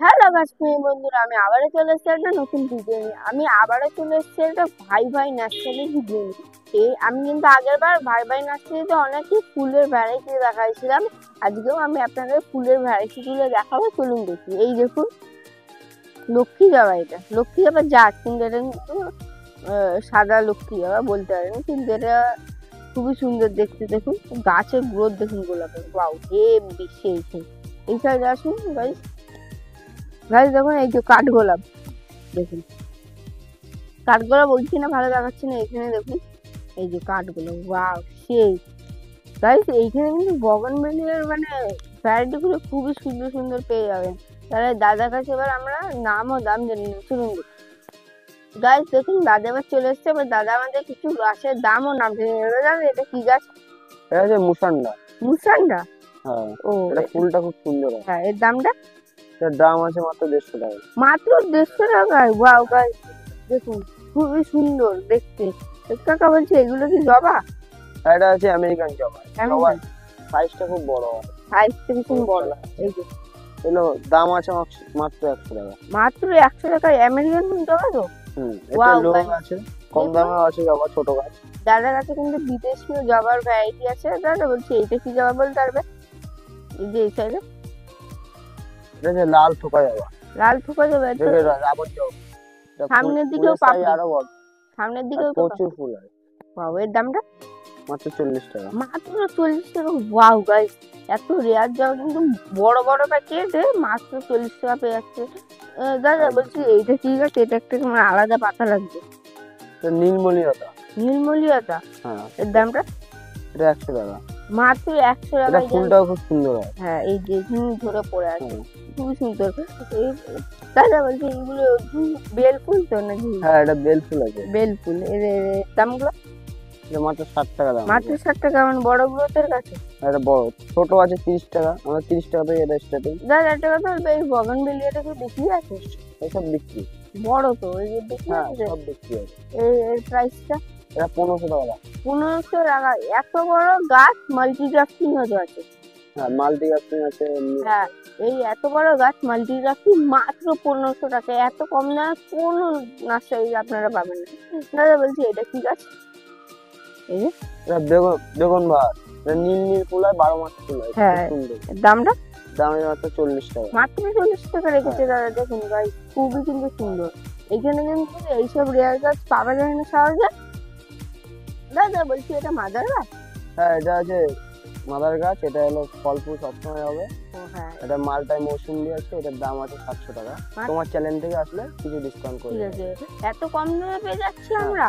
Hello Kashmiri বন্ধুরা, আমি আবারও চলে এসেছি একটা নতুন ভিডিও নিয়ে। আমি আবারও চলে এসেছি একটা ভাই ভাই নার্সারি ভিডিও নিয়ে। আমি কিন্তু আগের বার ভাই ভাই নার্সারিতে অনেকই ফুলের ভ্যারাইটি দেখাইছিলাম। আজকেও আমি আপনাদের ফুলের ভ্যারাইটি গুলো দেখাবো, চলুন দেখি। এই দেখুন, লক্ষ্মী জবা। এটা লক্ষ্মী জবা জাত, কিন্তু এটা কিন্তু সাদা লক্ষ্মী জবা বলতে পারেন, কিন্তু এটা খুবই সুন্দর দেখতে। দেখুন গাছের গ্রোথ দেখুন, গোলাপের ওয়াও হেভি সেই। এই সাইডে আসুন গাইস। গাইস দেখুন, এই যে কাঠগোলাপ দেখুন। কাঠগোলাপ ওইখানে ভালো দেখাচ্ছে না, এখানে দেখুন এই যে কাঠগোলাপ ওয়াও সেই। গাইস এইখানে কিন্তু বগনভেলিয়ার মানে ভ্যারাইটি গুলো খুবই সুন্দর সুন্দর পেয়ে যাবেন। তাহলে দাদার কাছে এবার আমরা নাম ও দাম জেনে নিই, চলুন। গাইস দেখুন, দাদা এবার চলে এসছে। এবার দাদা আমাদের কিছু গাছের দাম ও নাম জেনে নেবে। দাদা এটা কি গাছ? এটা হচ্ছে মুসান্ডা। মুসান্ডা। হ্যাঁ, ও এটা ফুলটা খুব সুন্দর হয়। হ্যাঁ, এর দামটা? এটার দাম আছে মাত্র 150 টাকা। মাত্র 150 টাকায়? ওয়াও গাইস দেখুন, খুবই সুন্দর দেখতে। কাকা বলছে এগুলো কি জবা? এটা আছে আমেরিকান জবা। জবার সাইজটা খুব বড় হয়। সাইজটা ভীষণ বড়। এই যে এগুলো দাম আছে মাত্র 100 টাকা। মাত্র 100 টাকায় আমেরিকান জবা তো? এটা ওয়াও লো গাইস, আছে, কম দামেও আছে জবা, ছোট গাছ। দাদার কাছে কিন্তু বিদেশীয় জবার ভ্যারাইটি আছে। দাদা বলছি এইটা কি জবা বলতে পারবে? এই যে এই সাইডে এটা যে লাল থোকা জবা। লাল থোকা জবা। এটা রাবার জবা। সামনের দিকেও ফুলের সাইজ পাপড়ি, আরো বড়। সামনের আর দিকেও তো প্রচুর ফুল হয়। ওয়াও, এর দামটা? মাত্র 40 টাকা। মাত্র 40 টাকা? ওয়াও গাইস, এত রেয়ার জবা কিন্তু বড় বড় প্যাকেটে মাত্র 40 টাকা পেয়ে যাচ্ছে। দাদা বলছি এইটা কি গাছ? এটা একটা আমার আলাদা পাতা লাগবে। এটা নীলমণিলতা। নীলমলিয়াটা? হ্যাঁ, এর দামটা? এটা 100 টাকা। মাত্র 100 এটা টাকায়। ফুলটাও খুব সুন্দর হয়। হ্যাঁ, এই যে ঝিম ধরে পড়ে আছে, খুবই সুন্দর। দাদা বলছি এগুলো বেল ফুল তো নাকি? হ্যাঁ, এটা বেল ফুল আছে। বেল ফুল। এর দামগুলো? এটা মাত্র 60 টাকা দাম। মাত্র 60 টাকা? মানে বড় গ্রোথের কাছে? এটা বড়, ছোট আছে 30 টাকা। আমরা 30 টাকা থেকে এটা স্টার্টিং। দাদা একটা কথা বলবে, এই বগনভেলিয়াটা কি বিক্রি আছে? এসব বিক্রি। বড় তো, এই যে বিক্রি হ্যাঁ, আছে? সব বিক্রি আছে। এর প্রাইসটা? এটা 1500 টাকা দাম। 1500 টাকা? এত বড় গাছ মাল্টি গ্রাফটিং হতে আছে? হ্যাঁ, মাল্টি গার্ডেন আছে এমনি। হ্যাঁ, এই এত বড় গাছ মাল্টি গ্রাফটিং মাত্র 1500 টাকা। এত কম দামে কোনো নার্সারি আপনারা পাবেন না। দাদা বলছি এটা কি গাছ? এই যে এটা বেগুন বাহার। এটা নীল নীল ফুল হয়, 12 মাস ফুল হয়, খুব হ্যাঁ, সুন্দর। দামটা? দাম আছে মাত্র 40 টাকা। মাত্র 40 টাকা রেখেছে দাদা। দেখুন গাইস, খুবই কিন্তু সুন্দর। এখানে কিন্তু এইসব রেয়ার গাছ পাওয়া যায় না সহজে। দাদা বলছি এটা মাদার গাছ? হ্যাঁ, এটা আছে মাদার গাছ। এটা হলো ফল ফুল সবসময় হবে। ও হ্যাঁ, এটা মালটায় মৌসুমী আছে। এটার দাম আছে 700 টাকা। তোমার চ্যানেল থেকে আসলে কিছু ডিসকাউন্ট করে ঠিক দেবো। আছে। এত কম দামে পেয়ে যাচ্ছি আমরা।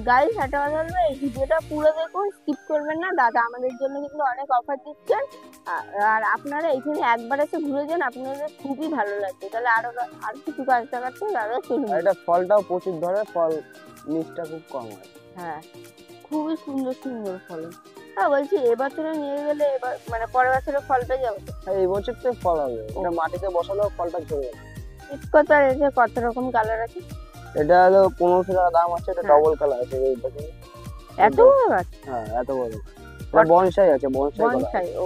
গাইস একটা কথা বলবো, এই ভিডিওটা পুরো দেখুন, স্কিপ করবেন না। দাদা আমাদের জন্য কিন্তু অনেক অফার দিচ্ছেন। আর আপনারা এখানে একবার এসে ঘুরে যান, আপনাদের খুবই ভালো লাগবে। তাহলে আর কিছু কাজ দেখাচ্ছে দাদা, চলুন। আর এটা ফলটাও প্রচুর ধরে, ফল মিষ্টিটা খুব কম হয়। হ্যাঁ, খুবই সুন্দর সুন্দর ফলন। হ্যাঁ বলছি এবছরে নিয়ে গেলে এবার মানে পরের বছরে ফল পেয়ে যাবো তো? আর এই বছর তো ফল হবে। এটা মাটিতে বসালেও ফলটা ঝরে যাবে। কত রয়েছে? কত রকম কালার আছে? এটা হলো 1500 টাকা দাম আছে। এটা ডবল কালার আছে। এই দেখুন, এত বড় গাছ? হ্যাঁ, এত বড়। এটা বনসাই আছে, বনসাই করা বনসাই। ও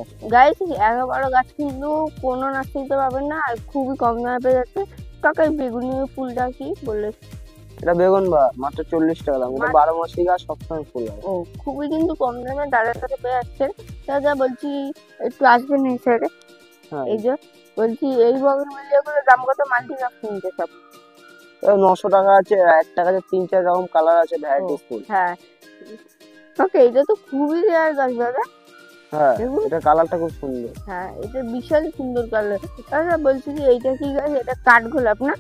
আছে। গাইস, এত বড় গাছ কিন্তু কোনো নার্সারিতে পাবেন না, আর খুবই কম দামে পেয়ে যাচ্ছে। কাকা এই বেগুনি ফুলটা কি বললে? এটা বেগুন বা মাত্র 40 টাকা দাম। এটা 12 মাসি গাছ, সবসময় ফুল হয়। ও খুবই কিন্তু কম দামে দাদার কাছে পেয়ে যাচ্ছেন। দাদা বলছি একটু আসবেন এই সাইডে। হ্যাঁ, এই যে বলছি এই বগনভেলিয়াগুলোর দাম কত? মাল্টি গাছ কিনতে সব? 900 টাকা আছে। 1 টাকা আছে, 3-4 রকম কালার আছে, ভ্যারাইটিস ফুল। হ্যাঁ, ওকে, এটা তো খুবই রেয়ার গাছ দাদা। হ্যাঁ, দেখুন, এটা কালারটা খুব সুন্দর। হ্যাঁ এটা বিশাল সুন্দর কালার। দাদা বলছি যে এইটা কি গাছ? এটা কাঠগোলাপ না?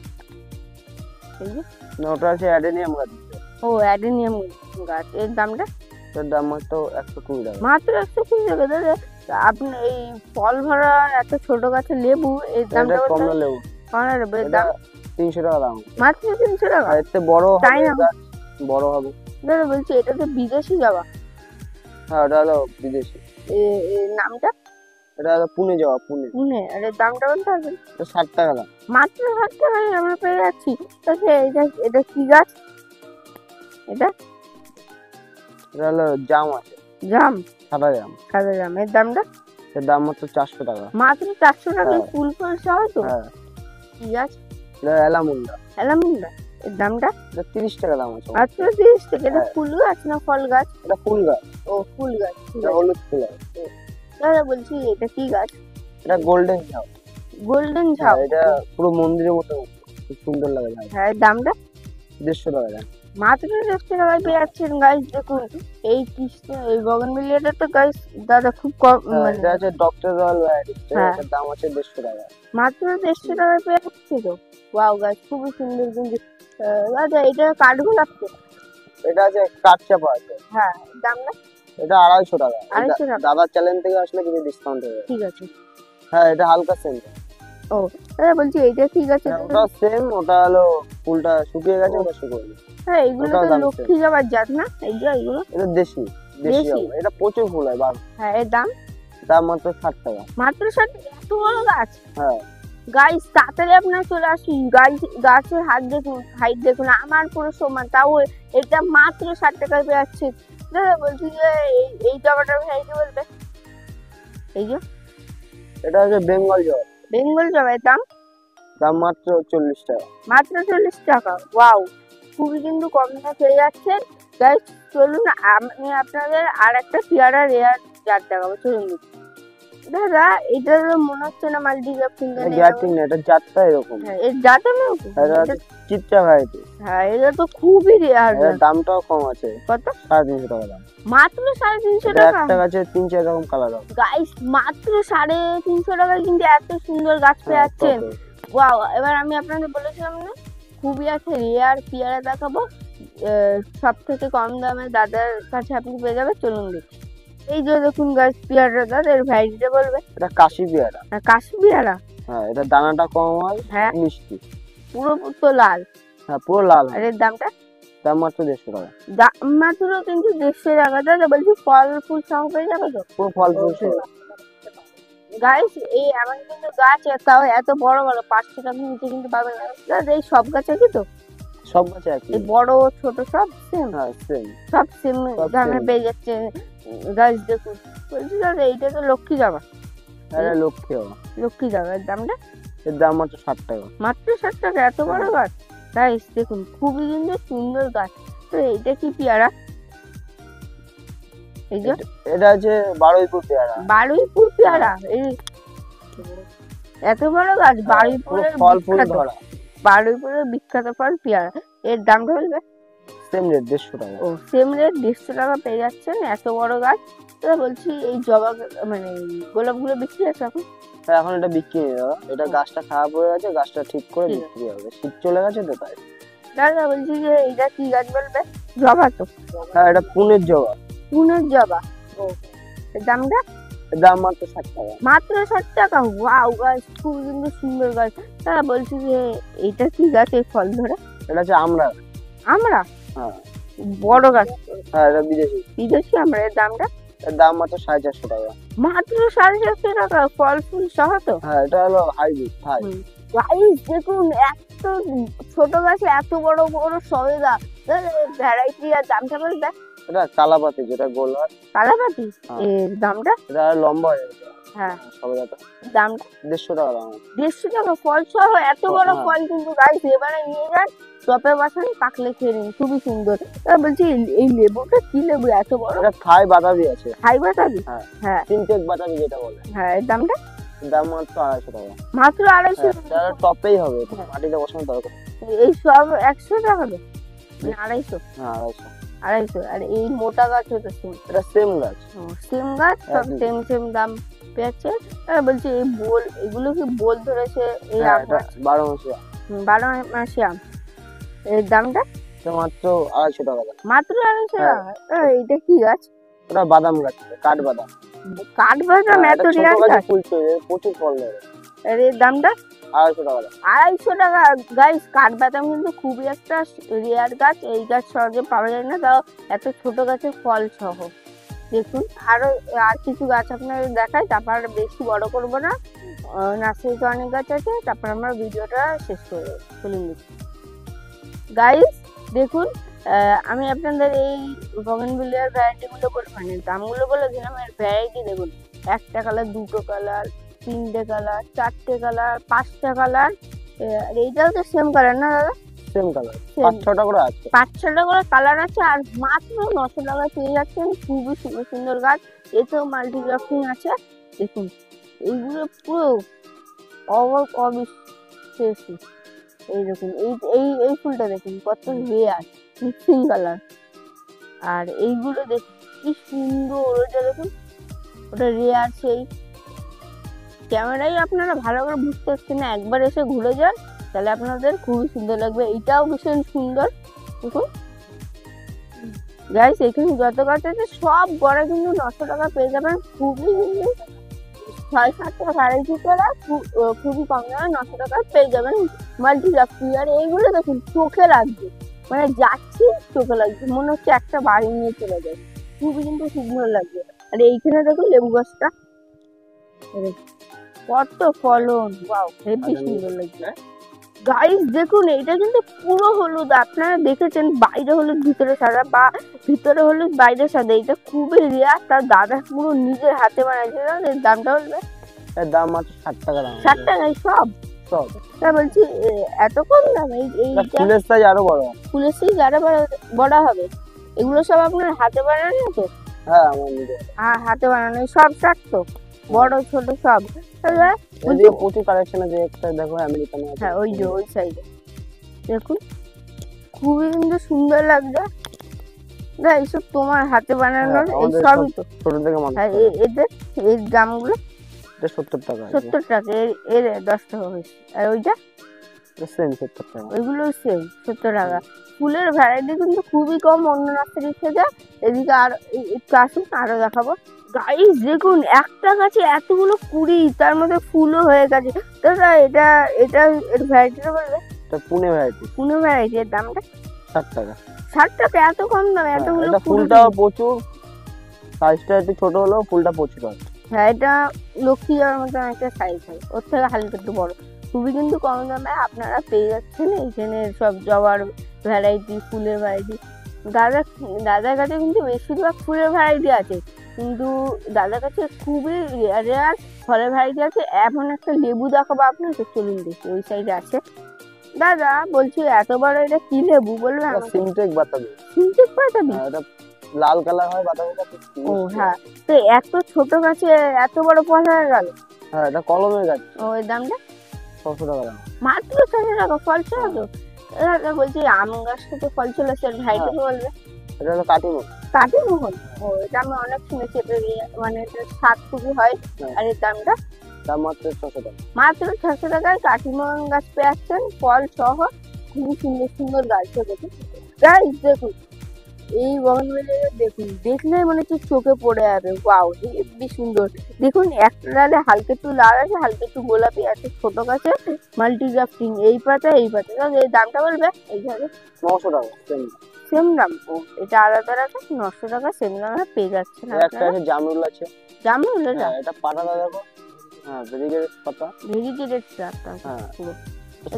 এই যে না, ওটা আছে অ্যাডেনিয়াম গাছ। ও অ্যাডেনিয়াম গাছ। এর দামটা? এটার দাম মাত্র 120 টাকা। মাত্র 120 টাকা? দাদা আপনি এই ফল ভরা এত ছোট গাছের লেবু, এর দামটা এটা কমলা লেবু। কমলা লেবু, এর এটা দাম 300 টাকা দাম। মাত্র 300 টাকা? আর এতে বড় তাই হবে না? গাছ, বড় হবে। দাদা বলছি এটা তো বিদেশি জবা। হ্যাঁ, ওটা হলো বিদেশি। এর নামটা? এটা হলো পুনে যাওয়া, পুনে। পুনে। আর এর দামটা বলতে পারবেন? এটা 60 টাকা দাম। মাত্র 60 টাকায় আমরা পেয়ে যাচ্ছি। তাহলে এটা এটা কি গাছ? এটা এটা হলো জাম আছে, জাম? সাদা জাম। সাদা জাম। এর দামটা? এর দাম মাত্র 400 টাকা। মাত্র 400 টাকায় হ্যাঁ। ফুল ফল সহ তো? হ্যাঁ, কি আছে? এটা অ্যালামুন্ডা। অ্যালামুন্ডা, এর দামটা এটা 30 টাকা দাম আছে। মাত্র 30 টাকা। এটা হ্যাঁ। ফুল গাছ না ফল গাছ? এটা ফুল গাছ। ও ফুল গাছ, ঠিক এটা আছে। হলুদ ফুল আছে। দাদা বলছি এটা কি গাছ? এটা গোল্ডেন ঝাউ। গোল্ডেন ঝাউ। এটা পুরো মন্দিরের মতো, খুব সুন্দর লাগে ঝাউ। হ্যাঁ, এর দামটা 150 টাকা দাম। মাত্র 150 টাকায় পেয়ে যাচ্ছেন গাইস। দেখুন এই কৃষ্ণ, এই বগনভিলিয়াটা তো গাইস দাদা খুব কম, মানে এটা আছে ডক্টর রয়্যাল ভ্যারাইটি। হ্যাঁ। এটার দাম আছে 150 টাকা। মাত্র 150 টাকায় পেয়ে যাচ্ছে তো। ওয়াও গাইস, খুবই সুন্দর কিন্তু। দাদা এটা কাঠগোলাপ তো? এটা আছে কাঠচাপা আছে। হ্যাঁ, দাম না? এটা 250 টাকা। 250 টাকা। দাদার চ্যানেল থেকে আসলে কিছু ডিসকাউন্ট হবে। ঠিক আছে। হ্যাঁ, এটা হালকা সেম। ও দাদা বলছি এইটা ঠিক আছে তো? ওটা সেম, ওটা হলো ফুলটা শুকিয়ে গেছে, ওটা শুকোয়নি। হ্যাঁ, এগুলো ওটাও তো দাম লক্ষ্মী জবার জাত না এগুলো? এটা দেশি দেশি দেশি? হবে। এটা প্রচুর ফুল হয়। হ্যাঁ, এর দাম দাম মাত্র 60 টাকা। মাত্র 60 টাকা? এত বড় গাছ? হ্যাঁ, গাইস তাড়াতাড়ি আপনারা চলে আসুন। গাছের হাইট দেখুন আমার পুরো সমান, তাও এটা মাত্র 60 টাকায় পেয়ে যাচ্ছে। দাদা বলছি যে এই জবাটার ভ্যারাইটি বলবে? এই যে এটা হচ্ছে বেঙ্গল জবা। বেঙ্গল জবার দাম দাম মাত্র 40 টাকা। মাত্র 40 টাকা। ওয়াও, খুবই কিন্তু কম দামে পেয়ে যাচ্ছেন গাইস। চলুন আমি আপনাদের আর একটা পেয়ারা রেয়ার জাত দেখাবো, চলুন দেখি। দাদা এটা তো মনে হচ্ছে না মাল্টি গ্রাফটিং। এটা গ্যাটিং না, এটা জাতটা এরকম। হ্যাঁ, এর জাত আমি এটা হচ্ছে চিত্রা ভ্যারাইটি। হ্যাঁ, এটা তো খুবই রেয়ার। এর দামটাও কম আছে। কত? 350 টাকা দাম। মাত্র 350 এটা টাকা? একটা গাছে 3-4 রকম কালার হবে। গাইস মাত্র 350 টাকায় কিন্তু এত সুন্দর গাছ পেয়ে যাচ্ছেন। ওয়াও, এবার আমি আপনাদের বলেছিলাম না খুবই আছে রেয়ার পেয়ারা দেখাবো, সব থেকে কম দামে দাদার কাছে আপনি পেয়ে যাবেন। চলুন দেখি। এই যে দেখুন গাছ পেয়ারা, দাদা এর ভ্যারাইটিটা বলবে? এটা কাশি পেয়ারা। কাশি পেয়ারা? হ্যাঁ, এটা দানাটা কম হয়, হ্যাঁ, মিষ্টি। পুরো তো লাল। হ্যাঁ, পুরো লাল আর হয়। এর দামটা? দাম মাত্র 150 টাকা। মাত্র কিন্তু 150 টাকা। দাদা বলছি ফল ফুল সহ পেয়ে যাবে তো? পুরো ফল ফুল সহ। গাইস এই আমার কিন্তু গাছ তাও এত বড় বড় 500 টাকার নিচে কিন্তু পাবেন না। দাদা এই সব গাছ একই তো? সব গাছে একই। এই বড় ছোট সব সেম? হ্যাঁ, সেম। সব সেম সব দামে same। পেয়ে যাচ্ছে গাছ। দেখুন বলছি দাদা এইটা তো লক্ষ্মী জবা। এটা লক্ষ্মী জবা। লক্ষ্মী জবার দামটা? এর দাম মাত্র 60 টাকা। মাত্র 60 টাকা? এত বড় গাছ গাইস দেখুন, খুবই কিন্তু সুন্দর গাছ। তো এইটা কি পেয়ারা? এই যে এটা আছে বারুইপুর পেয়ারা। বারুইপুর পেয়ারা। এই এত বড় গাছ, পুরো বারুইপুরের ফল ফুল বিখ্যাত, ধরা। বারুইপুরের বিখ্যাত ফল পেয়ারা। এর দামটা বলবে? সেম রেট 150 টাকা। ও সেম রেট 150 টাকা পেয়ে যাচ্ছেন এত বড় গাছ। দাদা বলছি এই জবা মানে গোলাপগুলো বিক্রি আছে এখন? হ্যাঁ, এখন এটা বিক্রি নেই দাদা। এটা গাছটা খারাপ হয়ে গেছে, গাছটা ঠিক করে ঠিক বিক্রি হবে। শীত চলে গেছে তো তাই। দাদা বলছি যে এটা কি গাছ বলবে? জবা তো? হ্যাঁ, এটা পুনের জবা। পুনের জবা। ও এর দামটা? এর দাম মাত্র 60 টাকা। মাত্র 60 টাকা? ওয়াও গাছ, খুব কিন্তু সুন্দর গাছ। দাদা বলছি যে এইটা কি গাছ এই ফল ধরে? এটা হচ্ছে আমরা। আমরা? হ্যাঁ। বড় গাছ? হ্যাঁ, এটা বিদেশি। বিদেশি আমরা। এর দামটা? এর দাম মাত্র 450 টাকা। মাত্র 450 টাকা ফল ফুল সহ তো? হ্যাঁ, এটা হলো হাইব্রিড থাই। গাইস দেখুন এত ছোট গাছে এত বড় বড় সবেদা। ভ্যারাইটি আর দামটা বলবে? এটা কালাপাতি, যেটা গোল হয়। কালাপাতি? হ্যাঁ। এর দামটা? এটা লম্বা হয়ে গেছে। হ্যাঁ, সবে যাতে দামটা? 150 টাকা দাম। 150 টাকা ফল সহ এত বড় হ্যাঁ। ফল কিন্তু গাইস এবারে নিয়ে যান, চপে বসান, পাকলে খেয়ে নিন, খুবই সুন্দর। বলছি এই লেবুটা কি লেবু এত বড়? এটা থাই বাতাবি আছে। খাই বাতাবি? হ্যাঁ। হ্যাঁ। সিনটেক বাতাবি যেটা বলে। হ্যাঁ, এর দামটা? এর দাম মাত্র 250 টাকা। মাত্র 250 হ্যাঁ, এটা টপেই হবে, হ্যাঁ। মাটিতে বসানো দরকার। এই সব 100 টাকা তো? 250? হ্যাঁ, 250। 250। আর এই মোটা গাছ হতো সেম? এটা সেম গাছ। সেম গাছ, সব একই। সেম দাম পেয়েছে। বলছি এই বোল, এগুলো কি বোল ধরেছে এই হ্যাঁ, আম এটা 12 মাসে। 12 মাসি আম? এর দামটা? এটা মাত্র 250 টাকা দাম। মাত্র 250 হ্যাঁ। টাকা? এইটা কি গাছ? ওটা বাদাম গাছ, কাঠ বাদাম। কাঠবাদাম? হ্যাঁ, এত এটা ছোট রেয়ার গাছে গাছ? ফুল চলে, প্রচুর ফল দেয়। আর এর দামটা? 250 টাকা দাম। 250 টাকা? গাইস কাঠবাদাম কিন্তু খুবই একটা রেয়ার গাছ, এই গাছ সহজে পাওয়া যায় না, তাও এত ছোট গাছের ফল সহ। দেখুন আরো আর কিছু গাছ আপনাদের দেখাই, তারপর বেশি বড় করবো না। নার্সারিতে অনেক গাছ আছে, তারপর আমরা ভিডিওটা শেষ করে দেবো। চলুন দেখি গাইস। দেখুন আমি আপনাদের এই বগনভিলিয়ার ভ্যারাইটি গুলো মানে দামগুলো বলে দিলাম, এর ভ্যারাইটি দেখুন একটা কালার, দুটো কালার, তিনটে কালার, চারটে কালার, পাঁচটা কালার। আর এইটাও তো সেম কালার না দাদা? Same colour, Same। 5-6টা করে আছে। 5-6টা করে কালার আছে আর মাত্র 900 টাকায় পেয়ে যাচ্ছেন খুবই সুন্দর সুন্দর গাছ। এতেও মাল্টি গ্রাফটিং আছে। দেখুন এইগুলো পুরো অবিশ্বাস্য। এই দেখুন এই এই এই ফুলটা দেখুন কত রেয়ার, মিক্সিং কালার। আর এইগুলো দেখুন কি সুন্দর, ওটা দেখুন ওটা রেয়ার। সেই ক্যামেরায় আপনারা ভালো করে বুঝতে পারছেন না, একবার এসে ঘুরে যান তাহলে আপনাদের খুবই সুন্দর লাগবে। এইটাও ভীষণ সুন্দর। দেখুন গাইস, এখানে যত গাছ আছে সব গড়ে কিন্তু 900 টাকা পেয়ে যাবেন। খুবই কিন্তু 6-7টা ভ্যারাইটি করে খুবই কম দামে 900 টাকা পেয়ে যাবেন মাল্টি গ্রাফটিং। আর এইগুলো দেখুন চোখে লাগবে, মানে যাচ্ছি চোখে লাগবে, মনে হচ্ছে একটা বাড়ি নিয়ে চলে যায়। খুবই কিন্তু সুন্দর লাগবে। আর এইখানে দেখুন লেবু গাছটা কত ফলন, ওয়াও হেবি সুন্দর লাগছে। গাইস দেখুন এইটা কিন্তু পুরো হলুদ, আপনারা দেখেছেন বাইরে হলুদ ভিতরে সাদা, বা ভিতরে হলুদ বাইরে সাদা। এটা খুবই রেয়ার। তার দাদা পুরো নিজের হাতে বানাইছে। এর দামটা বলবে? এর দাম মাত্র 60 টাকা দাম। 60 টাকায় সব? সব। তা বলছি এত কম দাম? এটা ফুলের সাইজ আরো বড়। ফুলের সাইজ আরো বড় হবে? এগুলো সব আপনার হাতে বানানো তো? হ্যাঁ আমার নিজের। হাতে বানানো সব শার্ট তো, বড় ছোট সব। এদিকে প্রচুর কালেকশন আছে। একটা দেখো আমেরিকান আছে। হ্যাঁ ওই যে ওই সাইডে দেখুন খুবই কিন্তু সুন্দর লাগছে। না এইসব তোমার হাতে বানানোর এই সবই তো ছোট থেকে মানুষ। হ্যাঁ এদের এই দামগুলো? এটা 70 টাকা। 70 টাকা। এর 10 টাকা বেশি। আর ওইটা? সেম 70 টাকা। ওইগুলো সেম 70 টাকা। ফুলের ভ্যারাইটি কিন্তু খুবই কম অন্য নার্সারির থেকে। এদিকে আর একটু আসুন আরো দেখাবো। গাইস দেখুন একটা গাছে এতগুলো কুড়ি, তার মধ্যে ফুলও হয়ে গেছে। দাদা এটা এটা এর ভ্যারাইটিটা বলবে? এটা পুনে ভ্যারাইটি। পুনে ভ্যারাইটি। এর দামটা? 60 টাকা। 60 টাকা? এত কম দাম? এতগুলো এটা ফুলটাও প্রচুর, সাইজটা একটু ছোট হলেও ফুলটা প্রচুর হয়। হ্যাঁ এটা লক্ষ্মী জবার মতো একটা সাইজ হয়, ওর থেকে হালকা একটু বড়। খুবই কিন্তু কম দামে আপনারা পেয়ে যাচ্ছেন এইখানে সব জবার ভ্যারাইটি, ফুলের ভ্যারাইটি। দাদার কাছে কিন্তু বেশিরভাগ ফুলের ভ্যারাইটি আছে, কিন্তু দাদার কাছে খুবই রেয়ার ফলের ভ্যারাইটি আছে। এমন একটা লেবু দেখাবো আপনাকে, চলুন দেখি ওই সাইডে আছে। দাদা বলছি এত বড় এটা কি লেবু বলবে? সিনটেক বাতাবি। সিনটেক বাতাবি? এটা লাল কালার হয় বাতাবিটা। ও হ্যাঁ, তো এত ছোট গাছে এত বড় ফল হয়ে গেল? হ্যাঁ এটা কলমের গাছ। ও এর দামটা? 600 টাকা দাম। মাত্র 600 টাকা? ফল ছিল তো? দাদা বলছি আম গাছটা তো ফল ছিল, সে ভাইটা বলবে? এটা হলো কাটিমোহন। কাটিমোহন? ও এটা আমি অনেক শুনেছি, এটা মানে এটা স্বাদ খুবই হয়। আর এর দামটা? দাম মাত্র 600 টাকা। মাত্র 600 টাকায় কাটিমোহন গাছ পেয়ে যাচ্ছেন ফল সহ। খুবই সুন্দর সুন্দর গাছ দেখুন। গাইস দেখুন এই বগনভেলিয়া দেখুন, দেখলে মনে হচ্ছে চোখে পড়ে যাবে। ওয়াও হেবি সুন্দর। দেখুন একটা ডালে হালকা একটু লাল আছে, হালকা একটু গোলাপি আছে। ছোট গাছে মাল্টি গ্রাফটিং। এই পাতা এই পাতা। এই দামটা বলবে? এইখানে 900 টাকা। সেম দাম? ও এটা আলাদা রাখা 900 টাকা সেম দামে পেয়ে যাচ্ছেন একটা আছে জামরুল আছে। জামরুল? এটা এটা পাতাটা দেখো। হ্যাঁ ভেরিগেটেড পাতা। ভেরিগেটেড পাতা পুরো।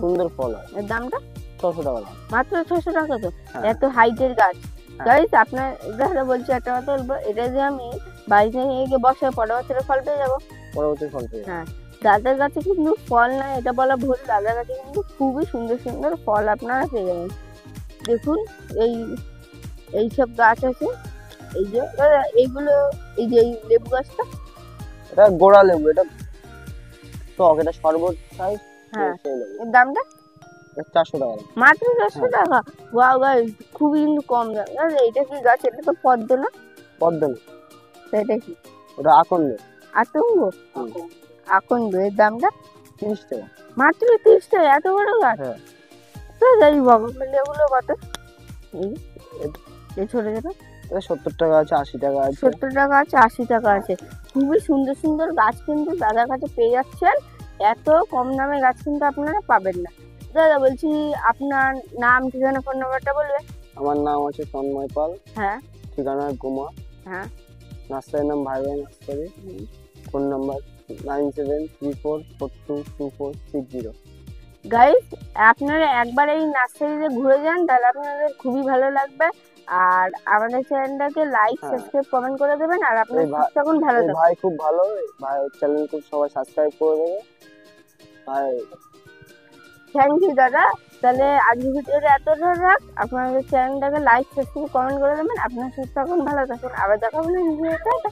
সুন্দর ফল হয়। এর দামটা? 600 টাকা দাম। মাত্র 600 টাকা তো? এত হাইটের গাছ। গাইস আপনার দাদা বলছি একটা কথা বলবো, এটা যে আমি বাড়িতে নিয়ে গিয়ে বসে পরের বছরে ফল পেয়ে যাবো? পরবর্তী ফল পেয়ে। হ্যাঁ দাদার কাছে কিন্তু ফল না, এটা বলা ভুল। দাদার কাছে কিন্তু খুবই সুন্দর সুন্দর ফল আপনারা পেয়ে যাবেন। দেখুন এই সব গাছ আছে। এই যে দাদা এইগুলো, এই যে এই লেবু গাছটা? এটা গোড়া লেবু। এটা টক, এটা শরবত সাইজ। হ্যাঁ এর দামটা? 400 টাকা। মাত্র 400 টাকা? ওয়াও গাইস খুবই কিন্তু কম দাম। দাদা এটা কি গাছ? এটা তো পদ্ম না? পদ্ম না। এটা কি? ওটা আকন্দ। আতঙ্গ? আকন্দ। এর দামটা? 30 টাকা। মাত্র 30 টাকা? এত বড় গাছ? হ্যাঁ। দাদা এই বগনভেলিয়াগুলো কত? এই ছোট ছোট? এটা 70 টাকা আছে, 80 টাকা আছে। 70 টাকা আছে, 80 টাকা আছে। খুবই সুন্দর সুন্দর গাছ কিন্তু দাদার কাছে পেয়ে যাচ্ছেন। এত কম দামে গাছ কিন্তু আপনারা পাবেন না। দাদা বলছি আপনার নাম, ঠিকানা, ফোন নাম্বারটা বলবে? আমার নাম আছে তন্ময় পাল। হ্যাঁ। ঠিকানা গুমা। হ্যাঁ। নার্সারির নাম ভাই ভাই নার্সারি। Phone number 9734422460। গাইস আপনারা একবার এই নার্সারিতে ঘুরে যান, তাহলে আপনাদের খুবই ভালো লাগবে। আর আমাদের চ্যানেলটাকে লাইক হ্যাঁ। সাবস্ক্রাইব কমেন্ট করে দেবেন। আর আপনারা এই ভাই- সুস্থ থাকুন, ভালো এই থাকুন। ভাই খুব ভালো, ভাই চ্যানেল খুব সবাই সাবস্ক্রাইব করে দেবে ভাই। থ্যাংক ইউ দাদা। তাহলে আজকের ভিডিওটা এতটা রাখ। আপনাদের চ্যানেলটাকে লাইক সাবস্ক্রাইব কমেন্ট করে দেবেন। আপনারা সুস্থ থাকুন, ভালো থাকুন। আবার দেখা হবে ভিডিওটা।